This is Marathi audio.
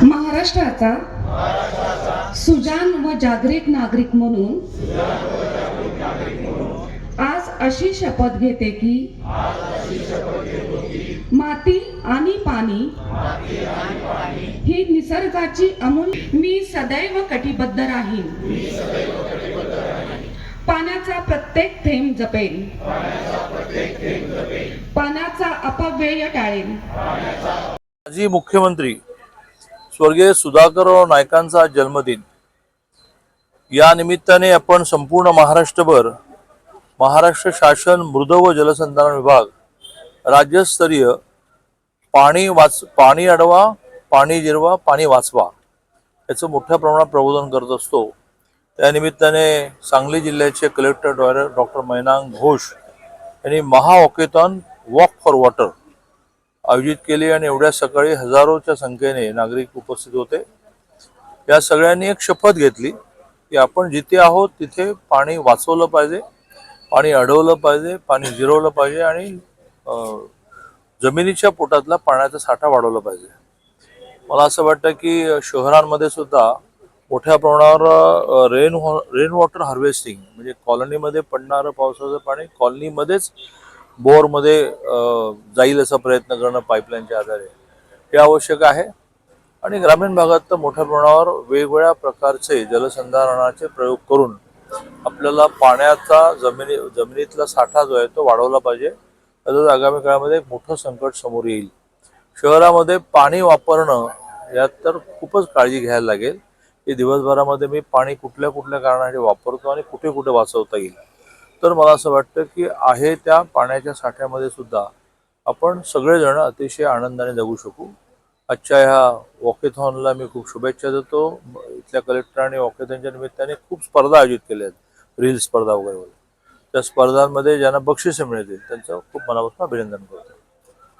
महाराष्ट्राचा सुजाण व जागरिक नागरिक म्हणून आज अशी शपथ घेते की माती आणि पाणी ही निसर्गाची अमूल्य मी सदैव कटिबद्ध राहीन. पाण्याचा प्रत्येक थेंब जपेन. पाण्याचा अपव्यय टाळेन. माजी मुख्यमंत्री स्वर्गीय सुधाकरराव नाईकांचा जन्मदिन या निमित्ताने आपण संपूर्ण महाराष्ट्रभर महाराष्ट्र शासन मृद व जलसंधारण विभाग राज्यस्तरीय पाणी अडवा, पाणी जिरवा, पाणी वाचवा याचं मोठ्या प्रमाणात प्रबोधन करत असतो. त्या निमित्ताने सांगली जिल्ह्याचे कलेक्टर डॉक्टर मैनांग घोष यांनी महावॉकेथॉन वॉक फॉर वॉटर आयोजित केले आणि एवढ्या सकाळी हजारोच्या संख्येने नागरिक उपस्थित होते. या सगळ्यांनी एक शपथ घेतली की आपण जिथे आहोत तिथे पाणी वाचवलं पाहिजे, पाणी अडवलं पाहिजे, पाणी जिरवलं पाहिजे आणि जमिनीच्या पोटातला पाण्याचा साठा वाढवला पाहिजे. मला असं वाटतं की शहरांमध्ये सुद्धा मोठ्या प्रमाणावर रेन वॉटर हार्वेस्टिंग म्हणजे कॉलनीमध्ये पडणारं पावसाचं पाणी कॉलनीमध्येच बोरमध्ये जाईल असा प्रयत्न करणं पाईपलाईनच्या आधारे हे आवश्यक आहे. आणि ग्रामीण भागात तर मोठ्या प्रमाणावर वेगवेगळ्या प्रकारचे जलसंधारणाचे प्रयोग करून आपल्याला पाण्याचा जमिनीतला साठा जो आहे तो वाढवला पाहिजे. तसंच आगामी काळामध्ये एक मोठं संकट समोर येईल. शहरामध्ये पाणी वापरणं यात तर खूपच काळजी घ्यायला लागेल की दिवसभरामध्ये मी पाणी कुठल्या कुठल्या कारणासाठी वापरतो आणि कुठे कुठे वाचवता येईल. तर मला असं वाटतं की आहे त्या पाण्याच्या साठ्यामध्ये सुद्धा आपण सगळेजण अतिशय आनंदाने जगू शकू. आजच्या ह्या वॉकेथॉनला मी खूप शुभेच्छा देतो. इथल्या कलेक्टरांनी वॉकेथॉनच्या निमित्ताने खूप स्पर्धा आयोजित केल्या आहेत, रील स्पर्धा वगैरे. त्या स्पर्धांमध्ये ज्यांना बक्षिसे मिळतील त्यांचं खूप मनापासून अभिनंदन करतो.